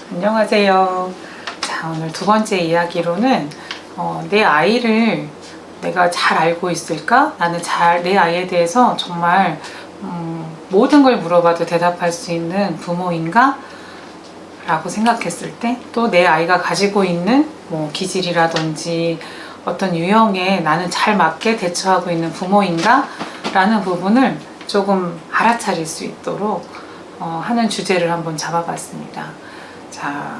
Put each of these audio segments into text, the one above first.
안녕하세요. 자, 오늘 두 번째 이야기로는 내 아이를 내가 잘 알고 있을까? 나는 내 아이에 대해서 정말 모든 걸 물어봐도 대답할 수 있는 부모인가? 라고 생각했을 때, 또 내 아이가 가지고 있는 기질이라든지 어떤 유형에 나는 잘 맞게 대처하고 있는 부모인가? 라는 부분을 조금 알아차릴 수 있도록 하는 주제를 한번 잡아봤습니다. 자,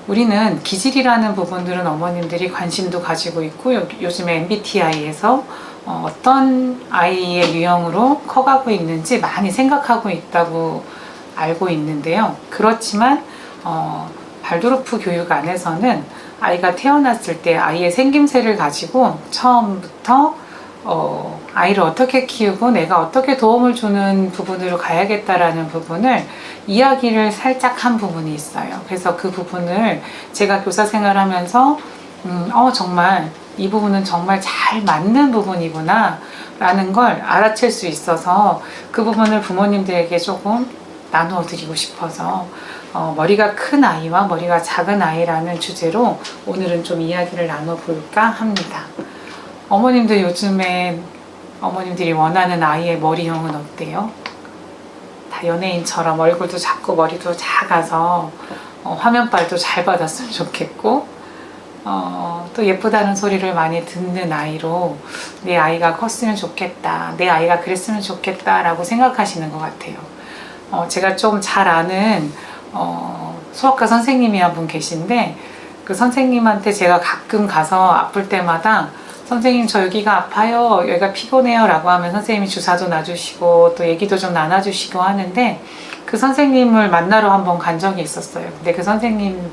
우리는 기질이라는 부분들은 어머님들이 관심도 가지고 있고 요즘에 MBTI에서 어떤 아이의 유형으로 커가고 있는지 많이 생각하고 있다고 알고 있는데요. 그렇지만 발도르프 교육 안에서는 아이가 태어났을 때 아이의 생김새를 가지고 처음부터 아이를 어떻게 키우고 내가 어떻게 도움을 주는 부분으로 가야겠다라는 부분을 이야기를 살짝 한 부분이 있어요. 그래서 그 부분을 제가 교사 생활하면서 정말 이 부분은 정말 잘 맞는 부분이구나 라는 걸 알아챌 수 있어서 그 부분을 부모님들에게 조금 나누어 드리고 싶어서 머리가 큰 아이와 머리가 작은 아이라는 주제로 오늘은 좀 이야기를 나눠볼까 합니다. 어머님들 요즘에 어머님들이 원하는 아이의 머리형은 어때요? 다 연예인처럼 얼굴도 작고 머리도 작아서 화면빨도 잘 받았으면 좋겠고 또 예쁘다는 소리를 많이 듣는 아이로 내 아이가 컸으면 좋겠다, 내 아이가 그랬으면 좋겠다 라고 생각하시는 것 같아요. 제가 좀 잘 아는 수학과 선생님이 한 분 계신데 그 선생님한테 제가 가끔 가서 아플 때마다 선생님 저 여기가 아파요, 여기가 피곤해요 라고 하면 선생님이 주사도 놔주시고 또 얘기도 좀 나눠주시고 하는데 그 선생님을 만나러 한번 간 적이 있었어요. 근데 그 선생님을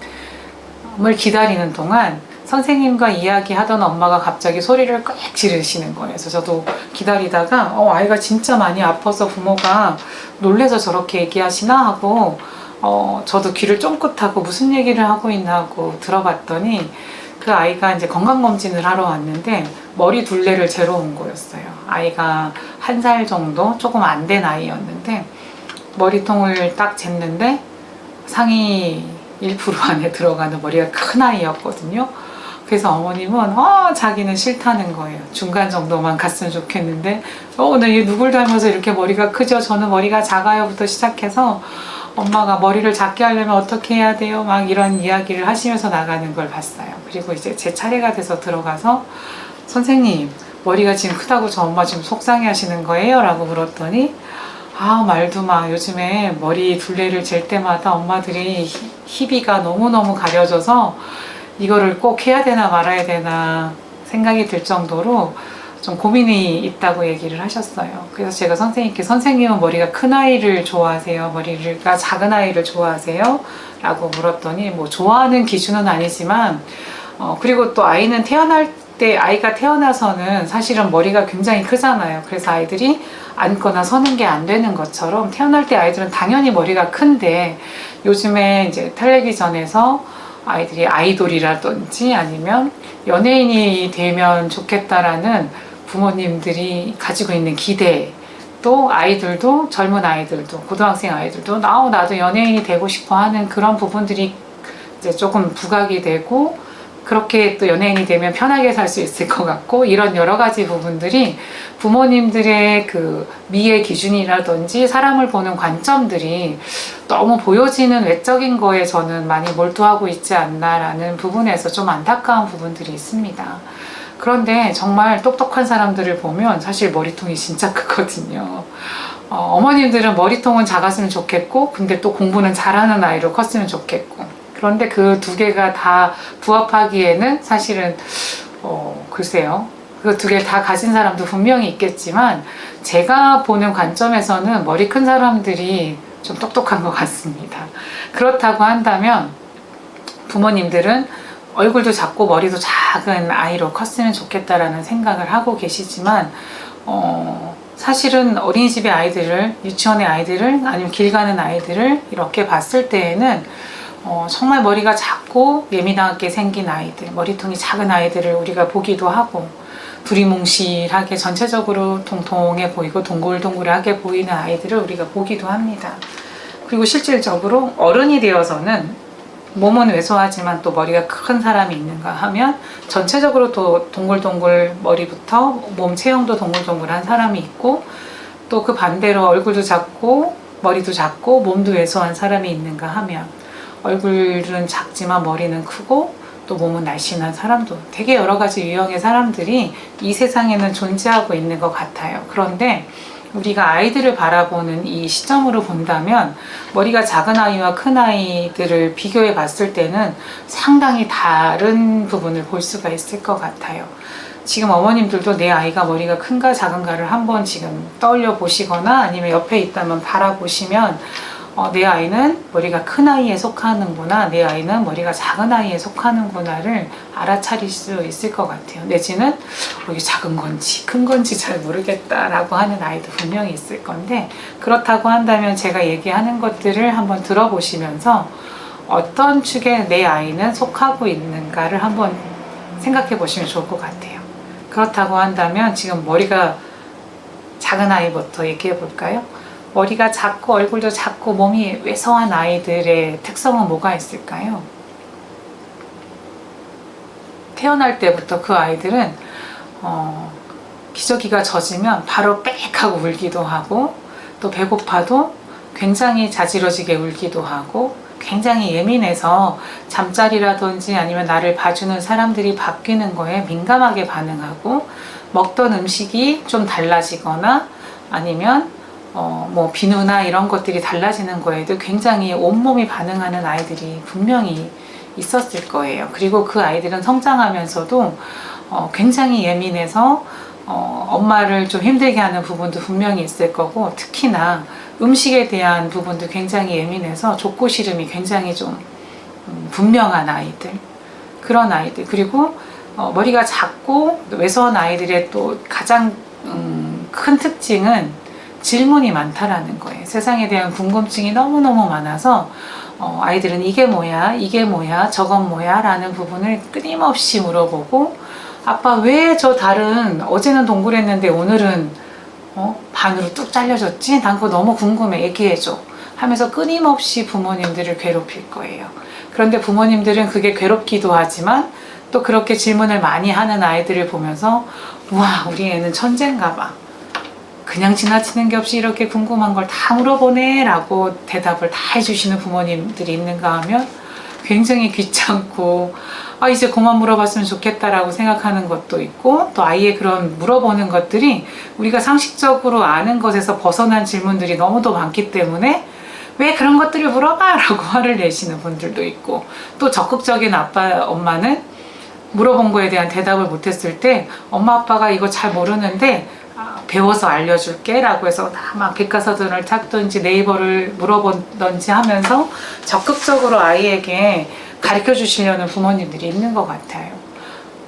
기다리는 동안 선생님과 이야기하던 엄마가 갑자기 소리를 꽥 지르시는 거예요. 그래서 저도 기다리다가 아이가 진짜 많이 아파서 부모가 놀래서 저렇게 얘기하시나 하고 저도 귀를 쫑긋하고 무슨 얘기를 하고 있나 하고 들어봤더니 그 아이가 이제 건강검진을 하러 왔는데 머리 둘레를 재러 온 거였어요. 아이가 1살 정도 조금 안 된 아이였는데 머리통을 딱 쟀는데 상위 1% 안에 들어가는 머리가 큰 아이였거든요. 그래서 어머님은 자기는 싫다는 거예요. 중간 정도만 갔으면 좋겠는데 나 누굴 닮아서 이렇게 머리가 크죠? 저는 머리가 작아요부터 시작해서 엄마가 머리를 작게 하려면 어떻게 해야 돼요? 막 이런 이야기를 하시면서 나가는 걸 봤어요. 그리고 이제 제 차례가 돼서 들어가서 선생님 머리가 지금 크다고 저 엄마 지금 속상해 하시는 거예요? 라고 물었더니 말도 마. 요즘에 머리 둘레를 잴 때마다 엄마들이 희비가 너무너무 가려져서 이거를 꼭 해야 되나 말아야 되나 생각이 들 정도로 좀 고민이 있다고 얘기를 하셨어요. 그래서 제가 선생님께 선생님은 머리가 큰 아이를 좋아하세요? 머리가 작은 아이를 좋아하세요? 라고 물었더니 좋아하는 기준은 아니지만 그리고 또 아이는 태어날 때 아이가 태어나서는 사실은 머리가 굉장히 크잖아요. 그래서 아이들이 앉거나 서는 게 안 되는 것처럼 태어날 때 아이들은 당연히 머리가 큰데 요즘에 이제 텔레비전에서 아이들이 아이돌이라든지 아니면 연예인이 되면 좋겠다라는 부모님들이 가지고 있는 기대, 또 아이들도 젊은 아이들도 고등학생 아이들도 나도 연예인이 되고 싶어 하는 그런 부분들이 이제 조금 부각이 되고 그렇게 또 연예인이 되면 편하게 살 수 있을 것 같고 이런 여러 가지 부분들이 부모님들의 그 미의 기준이라든지 사람을 보는 관점들이 너무 보여지는 외적인 거에 저는 많이 몰두하고 있지 않나라는 부분에서 좀 안타까운 부분들이 있습니다. 그런데 정말 똑똑한 사람들을 보면 사실 머리통이 진짜 크거든요. 어머님들은 머리통은 작았으면 좋겠고 근데 또 공부는 잘하는 아이로 컸으면 좋겠고 그런데 그 두 개가 다 부합하기에는 사실은 글쎄요. 그 두 개를 다 가진 사람도 분명히 있겠지만 제가 보는 관점에서는 머리 큰 사람들이 좀 똑똑한 것 같습니다. 그렇다고 한다면 부모님들은 얼굴도 작고 머리도 작은 아이로 컸으면 좋겠다라는 생각을 하고 계시지만 사실은 어린이집의 아이들을, 유치원의 아이들을 아니면 길 가는 아이들을 이렇게 봤을 때에는 정말 머리가 작고 예민하게 생긴 아이들, 머리통이 작은 아이들을 우리가 보기도 하고 두리뭉실하게 전체적으로 통통해 보이고 동글동글하게 보이는 아이들을 우리가 보기도 합니다. 그리고 실질적으로 어른이 되어서는 몸은 왜소하지만 또 머리가 큰 사람이 있는가 하면 전체적으로 또 동글동글 머리부터 몸 체형도 동글동글한 사람이 있고, 또 그 반대로 얼굴도 작고 머리도 작고 몸도 왜소한 사람이 있는가 하면 얼굴은 작지만 머리는 크고 또 몸은 날씬한 사람도, 되게 여러 가지 유형의 사람들이 이 세상에는 존재하고 있는 것 같아요. 그런데 우리가 아이들을 바라보는 이 시점으로 본다면 머리가 작은 아이와 큰 아이들을 비교해 봤을 때는 상당히 다른 부분을 볼 수가 있을 것 같아요. 지금 어머님들도 내 아이가 머리가 큰가 작은가를 한번 지금 떠올려 보시거나 아니면 옆에 있다면 바라보시면 내 아이는 머리가 큰 아이에 속하는구나, 내 아이는 머리가 작은 아이에 속하는구나를 알아차릴 수 있을 것 같아요. 내지는 이게 작은 건지 큰 건지 잘 모르겠다라고 하는 아이도 분명히 있을 건데, 그렇다고 한다면 제가 얘기하는 것들을 한번 들어보시면서 어떤 축에 내 아이는 속하고 있는가를 한번 생각해 보시면 좋을 것 같아요. 그렇다고 한다면 지금 머리가 작은 아이부터 얘기해 볼까요? 머리가 작고 얼굴도 작고 몸이 왜소한 아이들의 특성은 뭐가 있을까요? 태어날 때부터 그 아이들은 기저귀가 젖으면 바로 빽 하고 울기도 하고, 또 배고파도 굉장히 자지러지게 울기도 하고, 굉장히 예민해서 잠자리라든지 아니면 나를 봐주는 사람들이 바뀌는 거에 민감하게 반응하고, 먹던 음식이 좀 달라지거나 아니면 뭐 비누나 이런 것들이 달라지는 거에도 굉장히 온몸이 반응하는 아이들이 분명히 있었을 거예요. 그리고 그 아이들은 성장하면서도 굉장히 예민해서 엄마를 좀 힘들게 하는 부분도 분명히 있을 거고, 특히나 음식에 대한 부분도 굉장히 예민해서 좁고 시름이 굉장히 좀 분명한 아이들, 그런 아이들. 그리고 머리가 작고 왜소한 아이들의 또 가장 큰 특징은 질문이 많다라는 거예요. 세상에 대한 궁금증이 너무너무 많아서 아이들은 이게 뭐야, 이게 뭐야, 저건 뭐야 라는 부분을 끊임없이 물어보고, 아빠 왜 저 달은 어제는 동그랬는데 오늘은 반으로 뚝 잘려졌지? 난 그거 너무 궁금해, 얘기해줘 하면서 끊임없이 부모님들을 괴롭힐 거예요. 그런데 부모님들은 그게 괴롭기도 하지만 또 그렇게 질문을 많이 하는 아이들을 보면서 와, 우리 애는 천재인가 봐, 그냥 지나치는 게 없이 이렇게 궁금한 걸 다 물어보네 라고 대답을 다 해주시는 부모님들이 있는가 하면 굉장히 귀찮고 이제 그만 물어봤으면 좋겠다라고 생각하는 것도 있고, 또 아이의 그런 물어보는 것들이 우리가 상식적으로 아는 것에서 벗어난 질문들이 너무도 많기 때문에 왜 그런 것들을 물어봐 라고 화를 내시는 분들도 있고, 또 적극적인 아빠 엄마는 물어본 거에 대한 대답을 못했을 때 엄마 아빠가 이거 잘 모르는데 배워서 알려줄게 라고 해서 다 막 백과사전을 찾든지 네이버를 물어보든지 하면서 적극적으로 아이에게 가르쳐 주시려는 부모님들이 있는 것 같아요.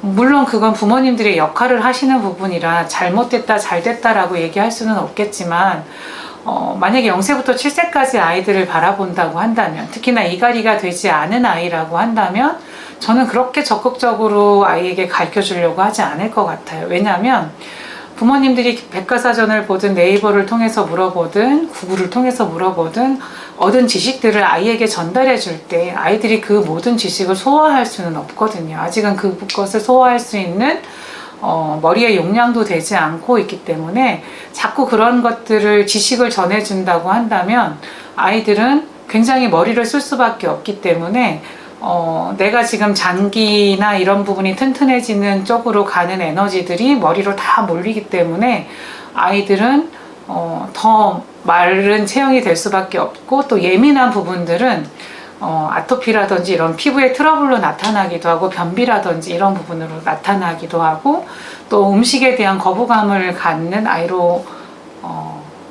물론 그건 부모님들의 역할을 하시는 부분이라 잘못됐다 잘됐다 라고 얘기할 수는 없겠지만, 만약에 0세부터 7세까지 아이들을 바라본다고 한다면, 특히나 이갈이가 되지 않은 아이라고 한다면 저는 그렇게 적극적으로 아이에게 가르쳐 주려고 하지 않을 것 같아요. 왜냐하면 부모님들이 백과사전을 보든 네이버를 통해서 물어보든 구글을 통해서 물어보든 얻은 지식들을 아이에게 전달해 줄 때 아이들이 그 모든 지식을 소화할 수는 없거든요. 아직은 그것을 소화할 수 있는 머리의 용량도 되지 않고 있기 때문에 자꾸 그런 것들을 지식을 전해준다고 한다면 아이들은 굉장히 머리를 쓸 수밖에 없기 때문에 내가 지금 장기나 이런 부분이 튼튼해지는 쪽으로 가는 에너지들이 머리로 다 몰리기 때문에 아이들은 더 마른 체형이 될 수밖에 없고, 또 예민한 부분들은 아토피라든지 이런 피부의 트러블로 나타나기도 하고, 변비라든지 이런 부분으로 나타나기도 하고, 또 음식에 대한 거부감을 갖는 아이로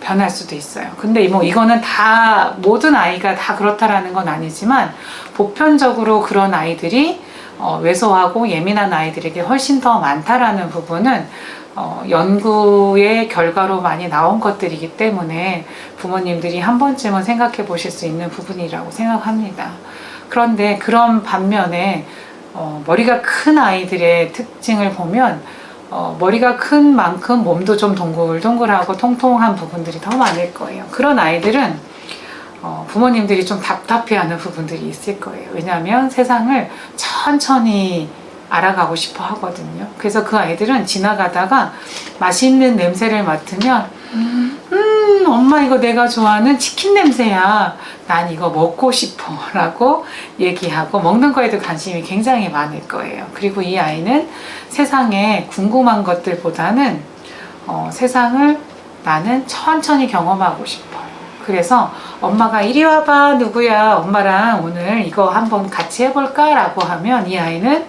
변할 수도 있어요. 근데 뭐 이거는 다 모든 아이가 다 그렇다라는 건 아니지만 보편적으로 그런 아이들이 왜소하고 예민한 아이들에게 훨씬 더 많다라는 부분은 연구의 결과로 많이 나온 것들이기 때문에 부모님들이 한 번쯤은 생각해 보실 수 있는 부분이라고 생각합니다. 그런데 그런 반면에 머리가 큰 아이들의 특징을 보면 머리가 큰 만큼 몸도 좀 동글동글하고 통통한 부분들이 더 많을 거예요. 그런 아이들은 부모님들이 좀 답답해하는 부분들이 있을 거예요. 왜냐하면 세상을 천천히 알아가고 싶어 하거든요. 그래서 그 아이들은 지나가다가 맛있는 냄새를 맡으면 엄마 이거 내가 좋아하는 치킨 냄새야. 난 이거 먹고 싶어 라고 얘기하고 먹는 거에도 관심이 굉장히 많을 거예요. 그리고 이 아이는 세상에 궁금한 것들보다는 세상을 나는 천천히 경험하고 싶어요. 그래서 엄마가 이리 와봐 누구야 엄마랑 오늘 이거 한번 같이 해볼까 라고 하면 이 아이는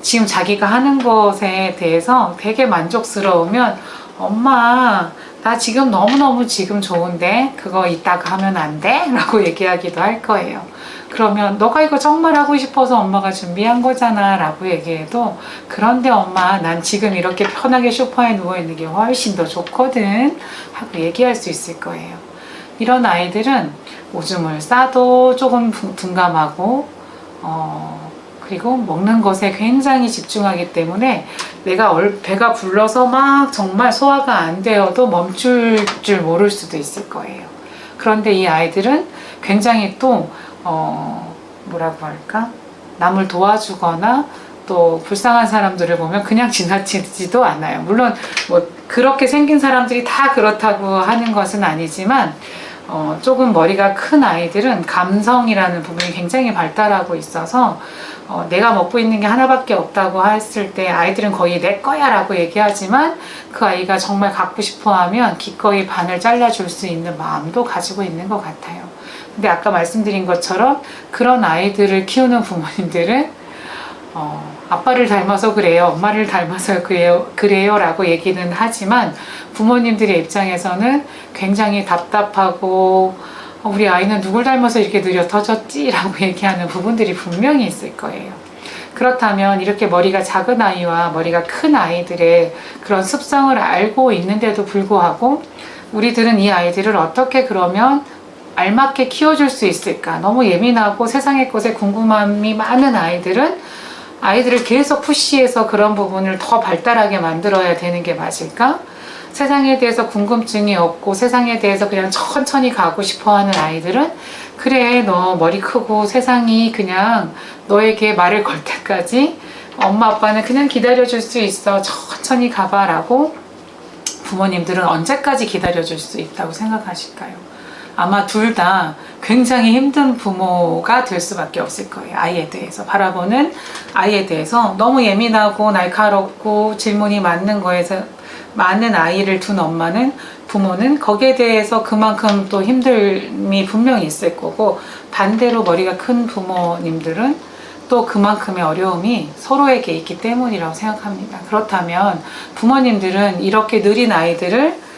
지금 자기가 하는 것에 대해서 되게 만족스러우면 엄마 나 지금 너무너무 지금 좋은데 그거 이따가 하면 안 돼? 라고 얘기하기도 할 거예요. 그러면 너가 이거 정말 하고 싶어서 엄마가 준비한 거잖아 라고 얘기해도 그런데 엄마 난 지금 이렇게 편하게 소파에 누워있는 게 훨씬 더 좋거든 하고 얘기할 수 있을 거예요. 이런 아이들은 오줌을 싸도 조금 둔감하고 그리고 먹는 것에 굉장히 집중하기 때문에 내가 배가 불러서 막 정말 소화가 안 되어도 멈출 줄 모를 수도 있을 거예요. 그런데 이 아이들은 굉장히 또 뭐라고 할까? 남을 도와주거나 또 불쌍한 사람들을 보면 그냥 지나치지도 않아요. 물론 뭐 그렇게 생긴 사람들이 다 그렇다고 하는 것은 아니지만 조금 머리가 큰 아이들은 감성이라는 부분이 굉장히 발달하고 있어서 내가 먹고 있는 게 하나밖에 없다고 했을 때 아이들은 거의 내 거야 라고 얘기하지만 그 아이가 정말 갖고 싶어 하면 기꺼이 반을 잘라줄 수 있는 마음도 가지고 있는 것 같아요. 근데 아까 말씀드린 것처럼 그런 아이들을 키우는 부모님들은 아빠를 닮아서 그래요, 엄마를 닮아서 그래요 라고 얘기는 하지만 부모님들의 입장에서는 굉장히 답답하고 우리 아이는 누굴 닮아서 이렇게 느려 터졌지? 라고 얘기하는 부분들이 분명히 있을 거예요. 그렇다면 이렇게 머리가 작은 아이와 머리가 큰 아이들의 그런 습성을 알고 있는데도 불구하고 우리들은 이 아이들을 어떻게 그러면 알맞게 키워줄 수 있을까? 너무 예민하고 세상의 것에 궁금함이 많은 아이들을 계속 푸시해서 그런 부분을 더 발달하게 만들어야 되는 게 맞을까? 세상에 대해서 궁금증이 없고 세상에 대해서 그냥 천천히 가고 싶어 하는 아이들은 그래 너 머리 크고 세상이 그냥 너에게 말을 걸 때까지 엄마 아빠는 그냥 기다려줄 수 있어 천천히 가봐 라고 부모님들은 언제까지 기다려줄 수 있다고 생각하실까요? 아마 둘 다 굉장히 힘든 부모가 될 수밖에 없을 거예요. 아이에 대해서 바라보는 아이에 대해서 너무 예민하고 날카롭고 질문이 많은 거에서 많은 아이를 둔 부모는 거기에 대해서 그만큼 또 힘듦이 분명히 있을 거고 반대로 머리가 큰 부모님들은 또 그만큼의 어려움이 서로에게 있기 때문이라고 생각합니다. 그렇다면 부모님들은 이렇게 느린 아이들을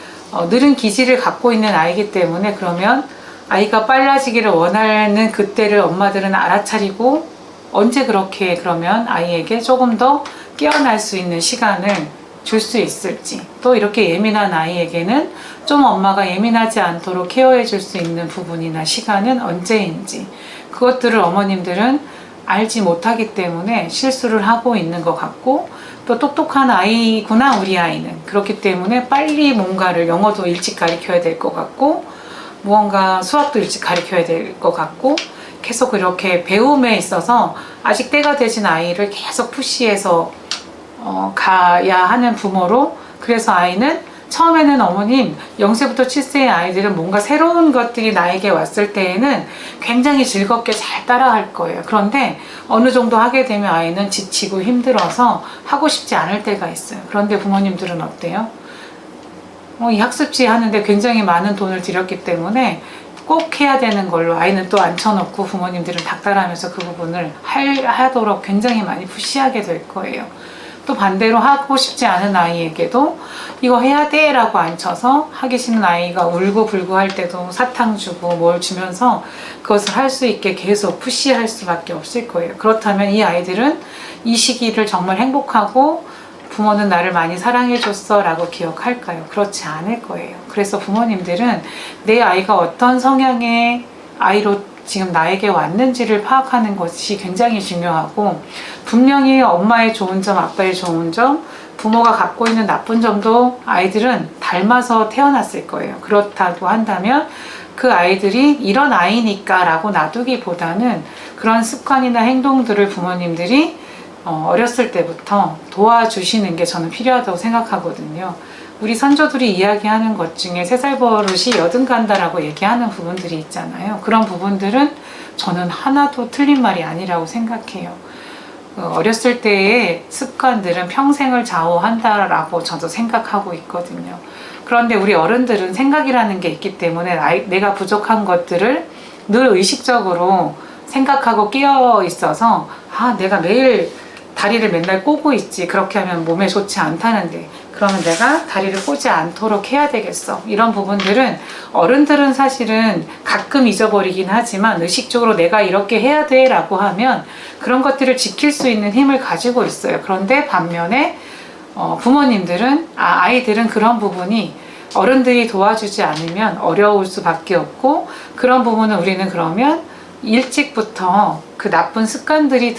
느린 기질을 갖고 있는 아이기 때문에 그러면 아이가 빨라지기를 원하는 그때를 엄마들은 알아차리고 언제 그렇게 그러면 아이에게 조금 더 깨어날 수 있는 시간을 줄 수 있을지 또 이렇게 예민한 아이에게는 좀 엄마가 예민하지 않도록 케어해 줄 수 있는 부분이나 시간은 언제인지 그것들을 어머님들은 알지 못하기 때문에 실수를 하고 있는 것 같고 또 똑똑한 아이구나 우리 아이는 그렇기 때문에 빨리 뭔가를 영어도 일찍 가르쳐야 될 것 같고 무언가 수학도 일찍 가르쳐야 될 것 같고 계속 이렇게 배움에 있어서 아직 때가 되진 아이를 계속 푸시해서 가야 하는 부모로 그래서 아이는 처음에는 어머님 0세부터 7세의 아이들은 뭔가 새로운 것들이 나에게 왔을 때에는 굉장히 즐겁게 잘 따라할 거예요. 그런데 어느 정도 하게 되면 아이는 지치고 힘들어서 하고 싶지 않을 때가 있어요. 그런데 부모님들은 어때요? 이 학습지 하는데 굉장히 많은 돈을 들였기 때문에 꼭 해야 되는 걸로 아이는 또 앉혀놓고 부모님들은 닥달하면서 그 부분을 하도록 굉장히 많이 푸시하게 될 거예요. 또 반대로 하고 싶지 않은 아이에게도 이거 해야 돼 라고 앉혀서 하기 싫은 아이가 울고 불고 할 때도 사탕 주고 뭘 주면서 그것을 할 수 있게 계속 푸시할 수밖에 없을 거예요. 그렇다면 이 아이들은 이 시기를 정말 행복하고 부모는 나를 많이 사랑해줬어 라고 기억할까요? 그렇지 않을 거예요. 그래서 부모님들은 내 아이가 어떤 성향의 아이로 지금 나에게 왔는지를 파악하는 것이 굉장히 중요하고 분명히 엄마의 좋은 점, 아빠의 좋은 점, 부모가 갖고 있는 나쁜 점도 아이들은 닮아서 태어났을 거예요. 그렇다고 한다면 그 아이들이 이런 아이니까 라고 놔두기보다는 그런 습관이나 행동들을 부모님들이 어렸을 때부터 도와주시는 게 저는 필요하다고 생각하거든요. 우리 선조들이 이야기하는 것 중에 3살 버릇이 여든 간다라고 얘기하는 부분들이 있잖아요. 그런 부분들은 저는 하나도 틀린 말이 아니라고 생각해요. 어렸을 때의 습관들은 평생을 좌우한다라고 저도 생각하고 있거든요. 그런데 우리 어른들은 생각이라는 게 있기 때문에 내가 부족한 것들을 늘 의식적으로 생각하고 깨어 있어서 내가 매일 다리를 맨날 꼬고 있지, 그렇게 하면 몸에 좋지 않다는데 그러면 내가 다리를 꼬지 않도록 해야 되겠어. 이런 부분들은 어른들은 사실은 가끔 잊어버리긴 하지만 의식적으로 내가 이렇게 해야 돼 라고 하면 그런 것들을 지킬 수 있는 힘을 가지고 있어요. 그런데 반면에 부모님들은 아이들은 그런 부분이 어른들이 도와주지 않으면 어려울 수밖에 없고, 그런 부분은 우리는 그러면 일찍부터 그 나쁜 습관들이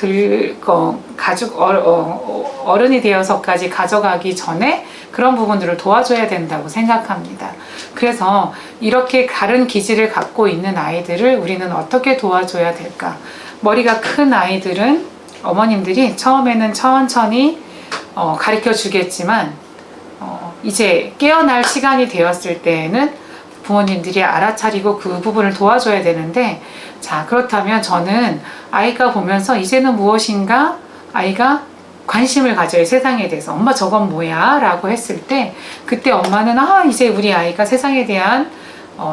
어른이 되어서까지 가져가기 전에 그런 부분들을 도와줘야 된다고 생각합니다. 그래서 이렇게 다른 기질을 갖고 있는 아이들을 우리는 어떻게 도와줘야 될까? 머리가 큰 아이들은 어머님들이 처음에는 천천히 가르쳐 주겠지만 이제 깨어날 시간이 되었을 때에는 부모님들이 알아차리고 그 부분을 도와줘야 되는데, 자, 그렇다면 저는 아이가 보면서 이제는 무엇인가 아이가 관심을 가져요. 세상에 대해서. 엄마 저건 뭐야? 라고 했을 때 그때 엄마는 이제 우리 아이가 세상에 대한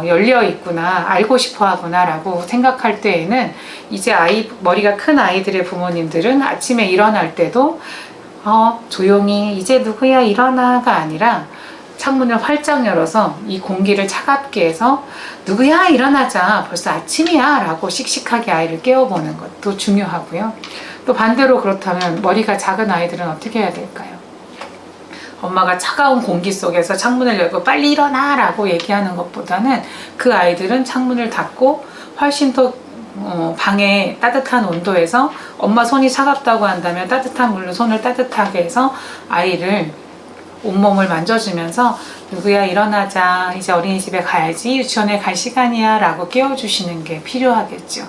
열려 있구나, 알고 싶어 하구나 라고 생각할 때에는 이제 머리가 큰 아이들의 부모님들은 아침에 일어날 때도 조용히 이제 누구야 일어나가 아니라 창문을 활짝 열어서 이 공기를 차갑게 해서 누구야 일어나자 벌써 아침이야 라고 씩씩하게 아이를 깨워보는 것도 중요하고요. 또 반대로 그렇다면 머리가 작은 아이들은 어떻게 해야 될까요? 엄마가 차가운 공기 속에서 창문을 열고 빨리 일어나 라고 얘기하는 것보다는 그 아이들은 창문을 닫고 훨씬 더 방에 따뜻한 온도에서 엄마 손이 차갑다고 한다면 따뜻한 물로 손을 따뜻하게 해서 아이를 온몸을 만져주면서 누구야 일어나자, 이제 어린이집에 가야지, 유치원에 갈 시간이야 라고 깨워주시는 게 필요하겠죠.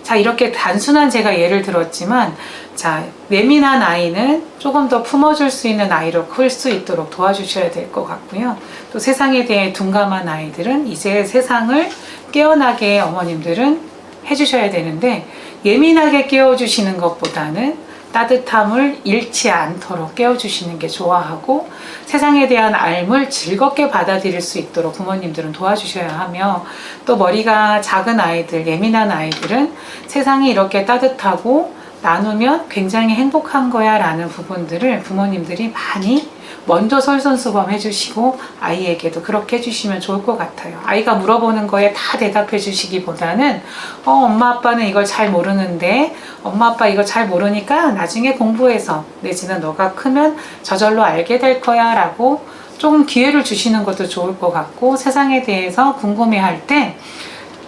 자, 이렇게 단순한 제가 예를 들었지만, 자, 예민한 아이는 조금 더 품어줄 수 있는 아이로 클 수 있도록 도와주셔야 될 것 같고요. 또 세상에 대해 둔감한 아이들은 이제 세상을 깨어나게 어머님들은 해주셔야 되는데, 예민하게 깨워주시는 것보다는 따뜻함을 잃지 않도록 깨워주시는 게 좋아하고, 세상에 대한 알을 즐겁게 받아들일 수 있도록 부모님들은 도와주셔야 하며, 또 머리가 작은 아이들, 예민한 아이들은 세상이 이렇게 따뜻하고 나누면 굉장히 행복한 거야 라는 부분들을 부모님들이 많이 먼저 솔선수범 해주시고 아이에게도 그렇게 해주시면 좋을 것 같아요. 아이가 물어보는 거에 다 대답해 주시기보다는 엄마 아빠는 이걸 잘 모르는데 엄마 아빠 이거 잘 모르니까 나중에 공부해서 내지는 너가 크면 저절로 알게 될 거야 라고 조금 기회를 주시는 것도 좋을 것 같고, 세상에 대해서 궁금해할 때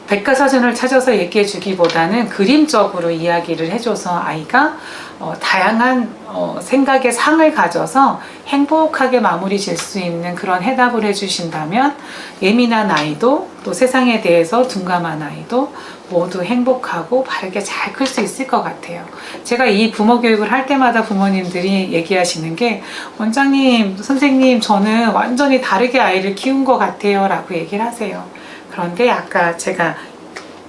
백과사전을 찾아서 얘기해 주기보다는 그림적으로 이야기를 해줘서 아이가 다양한 생각의 상을 가져서 행복하게 마무리 질 수 있는 그런 해답을 해주신다면 예민한 아이도 또 세상에 대해서 둔감한 아이도 모두 행복하고 바르게 잘 클 수 있을 것 같아요. 제가 이 부모 교육을 할 때마다 부모님들이 얘기하시는 게, 원장님, 선생님, 저는 완전히 다르게 아이를 키운 것 같아요 라고 얘기를 하세요. 그런데 아까 제가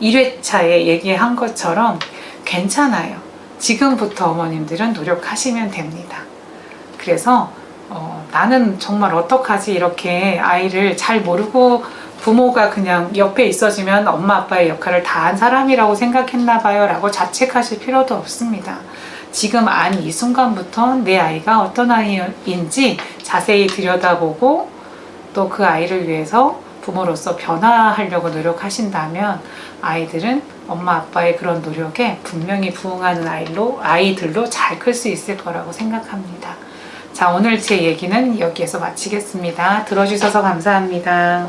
1회차에 얘기한 것처럼 괜찮아요. 지금부터 어머님들은 노력하시면 됩니다. 그래서 나는 정말 어떡하지, 이렇게 아이를 잘 모르고 부모가 그냥 옆에 있어주면 엄마 아빠의 역할을 다 한 사람이라고 생각했나 봐요 라고 자책하실 필요도 없습니다. 지금 이 순간부터 내 아이가 어떤 아이인지 자세히 들여다보고 또 그 아이를 위해서 부모로서 변화하려고 노력하신다면 아이들은 엄마 아빠의 그런 노력에 분명히 부응하는 아이들로 잘 클 수 있을 거라고 생각합니다. 자, 오늘 제 얘기는 여기에서 마치겠습니다. 들어주셔서 감사합니다.